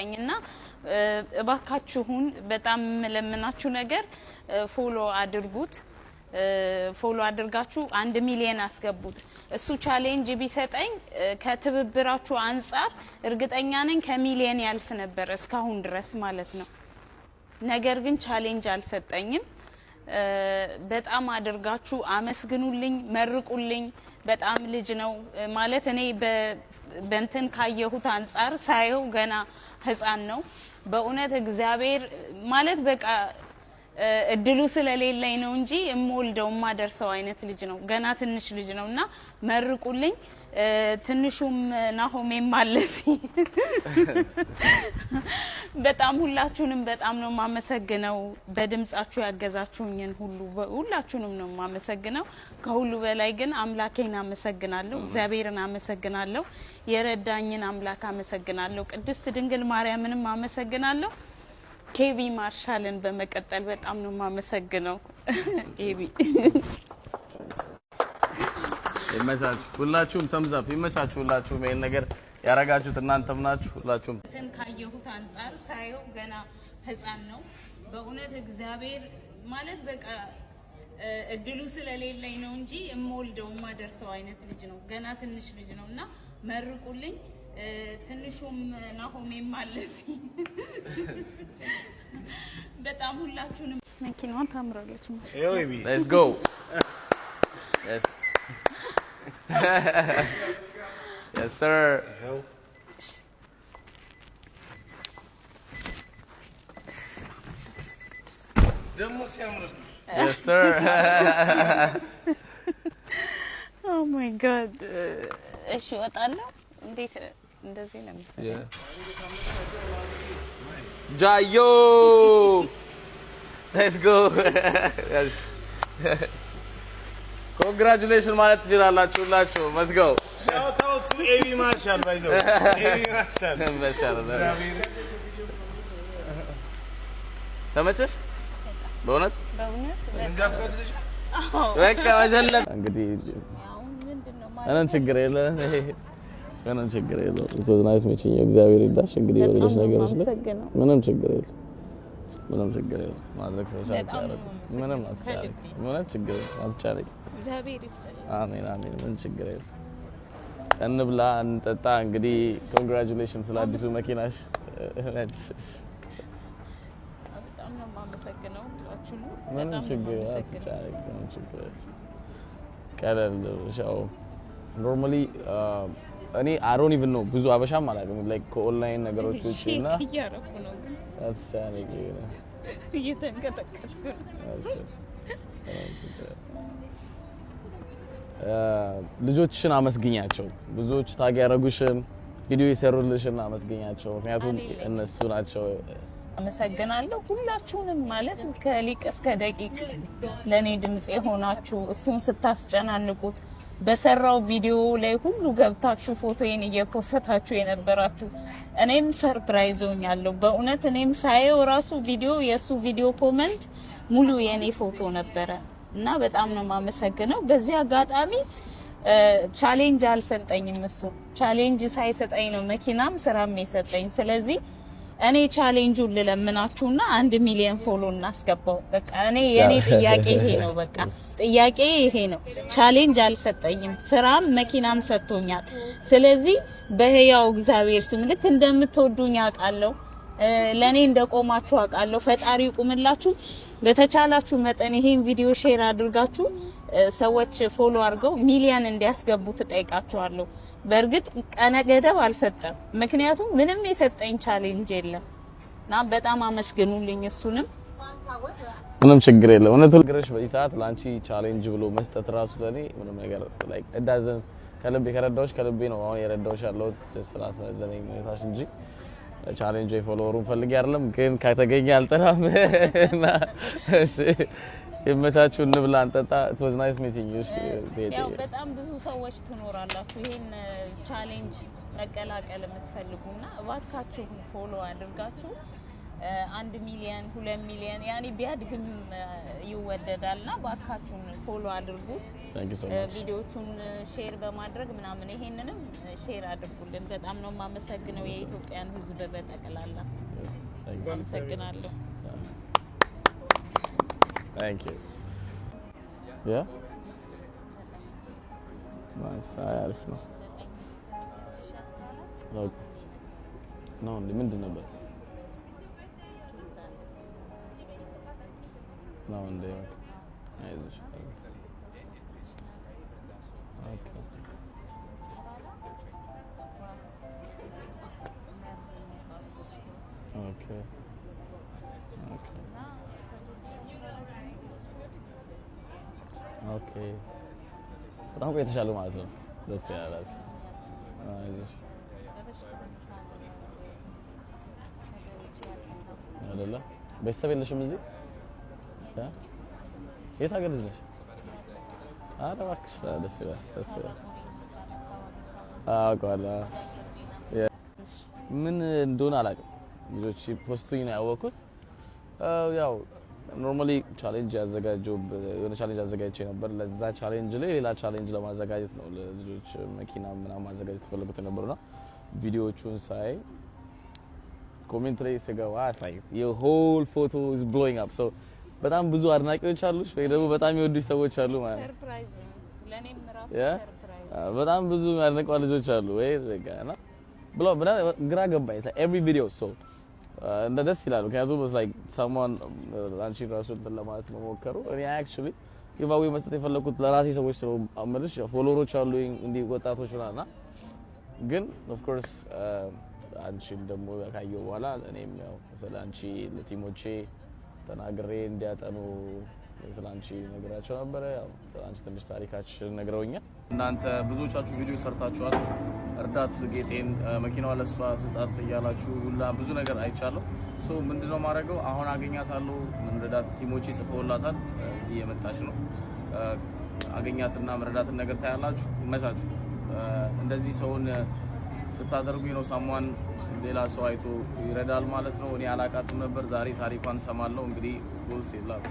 ሰጠኝና እባካችሁን በጣም ለምናችሁ ነገር ፎሎ አድርጉት ፎሎ አድርጋችሁ 1 ሚሊዮን አስገቡት እሱ ቻሌንጅ ቢሰጠኝ ከትብብራችሁ አንፃር እርግጠኛ ነኝ ከሚሊዮን ያልፍ ነበር እስካሁን ድረስ ማለት ነው ነገር ግን ቻሌንጅ አልሰጠኝም በጣም አድርጋችሁ አመስግኑልኝ መርቁልኝ በጣም ልጅ ነው ማለት እኔ በእንትን ካየሁት አንፃር ሳይው ገና ህፃን ነው በእውነት እግዚአብሔር ማለት በቃ እድሉ ስለሌለኝ ነው እንጂ እሞልደው ማደርሰው አይነት ልጅ ነው ገና ትንሽ ልጅ ነውና መርቁልኝ ትንሹም ናሆሜም ማለሲ በጣም ሁላችሁንም በጣም ነው ማመሰግነው በድምጻችሁ ያገዛችሁኝን ሁሉ ሁላችሁንም ነው ማመሰግነው ከሁሉ በላይ ግን አምላኬን አመሰግናለሁ እግዚአብሔርን አመሰግናለሁ የረዳኝን አምላክ አመሰግናለሁ ቅድስት ድንግል ማርያምንም አመሰግናለሁ ኬቢ ማርሻልን በመቀጠል በጣም ነው ማመሰግነው ኬቢ ይመቻችሁ ሁላችሁም ተምዛፍ ይመቻችሁ ሁላችሁም ይሄን ነገር ያረጋችሁት እናንተም ናችሁ ሁላችሁም እንትን ካየሁት አንፃር ሳይው ገና ህፃን ነው በእውነት እግዚአብሔር ማለት በቃ እድሉ ስለሌለኝ ነው እንጂ እሞልደው ማደርሰው አይነት ልጅ ነው ገና ትንሽ ልጅ ነውና መርቁልኝ ትንሹም ናሆሜም ማለሲ በጣም ሁላችሁንም መኪናውን ታምራለች Let's go Yes Yes sir Yes sir Oh my god እሺ ወጣለሁ እንዴት እንደዚህ ነው መሰለኝ Jayo Let's go Yes Congratulations ማለት ትችላላችሁ ሁላችሁ Let's go Shout out to AB Marshall by the way AB Marshall ተመቸሽ በእውነት በእውነት በቃ ወጀለ እንግዲህ ምንም ችግር የለም ምንም ችግር የለም it was nice meeting you እግዚአብሔር ይዳሽ እንግዲህ ወደሽ ነገሮች ላይ ምንም ችግር የለም ምንም ችግር የለም ማድረግ ሰሻል ምንም አትቻለኝ ምንም ችግር አትቻለኝ እግዚአብሔር ይስጥልኝ አሜን አሜን ምንም ችግር የለም እንብላ እንጠጣ እንግዲህ congratulations ለአዲሱ መኪናሽ በጣም ነው ማመሰግነው ሁላችሁም ምንም ችግር አትቻለኝ ምንም ችግር ቀለል ሻው normally እኔ I don't even know ብዙ አበሻም አላውቅም like ከኦንላይን ነገሮች ውጪና እያረኩ ነው ግን አትቻለኝ እየተንቀጠቀጥኩ ልጆችሽን አመስግኛቸው ብዙዎች ታግ ያረጉሽን ቪዲዮ ይሰሩልሽና አመስግኛቸው ምክንያቱም እነሱ ናቸው አመሰግናለሁ ሁላችሁንም ማለት ከሊቅ እስከ ደቂቅ ለኔ ድምጽ የሆናችሁ እሱን ስታስጨናንቁት በሰራው ቪዲዮ ላይ ሁሉ ገብታችሁ ፎቶዬን እየፖስታችሁ የነበራችሁ እኔም ሰርፕራይዝ ሆኛለሁ በእውነት እኔም ሳየው ራሱ ቪዲዮ የሱ ቪዲዮ ኮሜንት ሙሉ የኔ ፎቶ ነበረ እና በጣም ነው ማመሰግነው በዚህ አጋጣሚ ቻሌንጅ አልሰጠኝም እሱ ቻሌንጅ ሳይሰጠኝ ነው መኪናም ስራም የሰጠኝ ስለዚህ እኔ ቻሌንጁን ለለምናችሁና 1 ሚሊዮን ፎሎ እናስገባው በቃ እኔ የኔ ጥያቄ ይሄ ነው በቃ ጥያቄ ይሄ ነው ቻሌንጅ አልሰጠኝም ስራም መኪናም ሰጥቶኛል ስለዚህ በህያው እግዚአብሔር ስም ልክ እንደምትወዱኝ አውቃለሁ ለኔ እንደቆማችሁ አውቃለሁ ፈጣሪ ይቁምላችሁ በተቻላችሁ መጠን ይሄን ቪዲዮ ሼር አድርጋችሁ ሰዎች ፎሎ አድርገው ሚሊዮን እንዲያስገቡ ተጠይቃችኋለሁ በርግጥ ቀነ ገደብ አልሰጠም ምክንያቱም ምንም የሰጠኝ ቻሌንጅ የለምና በጣም አመስግኑልኝ እሱንም ምንም ችግር የለም እነቱ ግረሽ በዚህ ሰዓት ላንቺ ቻሌንጅ ብሎ መስጠት ራሱ ለኔ ምንም ነገር like it doesn't ከልቤ ከረዳውሽ ከልቤ ነው አሁን የረዳውሽ ያለው just ስላስነዘነኝ ታሽ እንጂ ቻሌንጅ ፎሎወሩን ፈልጊ አይደለም ግን ከተገኘ አልጠላም እና እሺ ይመቻችሁ እንብላ እንጠጣ it was nice meeting you ያው በጣም ብዙ ሰዎች ትኖራላችሁ ይሄን ቻሌንጅ መቀላቀል የምትፈልጉና እባካችሁ ፎሎ አድርጋችሁ 1 ሚሊዮን 2 ሚሊዮን ያኔ ቢያድግም ይወደዳልና ባካችሁን ፎሎ አድርጉት ቪዲዮቹን ሼር በማድረግ ምናምን ይሄንንም ሼር አድርጉልን በጣም ነው ማመሰግነው የኢትዮጵያን ህዝብ በጠቅላላ አመሰግናለሁ Thank you Yeah Nice አሪፍ ነው No ምንድን ነበር No, they are. Okay. Okay. Okay. Okay. በጣም ቆይተሻል ማለት ነው። ደስ ያላችሁ። አይዞሽ። አይደለ? ቤተሰብ የለሽም እዚህ? የት ሀገር ልጅ ነሽ? ኧረ እባክሽ ደስ ይላል ደስ ይላል። አውቀዋለሁ። ምን እንደሆነ አላውቅም። ልጆች ፖስቱኝ ነው ያወቅሁት። ያው ኖርማሊ ቻሌንጅ ያዘጋጀው የሆነ ቻሌንጅ አዘጋጅቼ ነበር። ለዛ ቻሌንጅ ላይ ሌላ ቻሌንጅ ለማዘጋጀት ነው ለልጆች መኪና ምናምን ማዘጋጀት ፈልጉት ነበርና ቪዲዮቹን ሳይ ኮሜንት ላይ ስገባ ሳይ your whole photo is blowing up so በጣም ብዙ አድናቂዎች አሉሽ ወይ ደግሞ በጣም ይወዱሽ ሰዎች አሉ ማለት ነው። ሰርፕራይዝ ነው ለኔም ራሱ ሰርፕራይዝ በጣም ብዙ አድናቂ ልጆች አሉ ወይ በቃና ብሎ ግራ ገባኝ every video so እንደ ደስ ይላል ምክንያቱም it's like someone አንቺ ራሱ ለማለት መሞከሩ እኔ actually giveaway መስጠት የፈለኩት ለራሴ ሰዎች ነው አመልሽ ፎሎወሮች አሉ እንዲ ወጣቶች ምናና ግን of course አንቺን ደግሞ ካየው በኋላ እኔም ያው ስለአንቺ ለቲሞቼ ተናግሬ እንዲያጠኑ ስለአንቺ ነገራቸው ነበር ያው ስለአንቺ ትንሽ ታሪካችን ነግረውኛል እናንተ ብዙዎቻችሁ ቪዲዮ ሰርታችኋል እርዳት ጌጤን መኪናዋ ለሷ ስጣት እያላችሁ ሁላ ብዙ ነገር አይቻለሁ ሶ ምንድነው ማድረገው አሁን አገኛታለሁ ምንረዳት ቲሞቼ ጽፈውላታል እዚህ የመጣች ነው አገኛትና ምንረዳትን ነገር ታያላችሁ ይመቻችሁ እንደዚህ ሰውን ስታደርጉኝ ነው ሳሟን ሌላ ሰው አይቶ ይረዳል ማለት ነው እኔ አላቃትም ነበር ዛሬ ታሪኳን ሰማለሁ እንግዲህ ጎልስ ይላል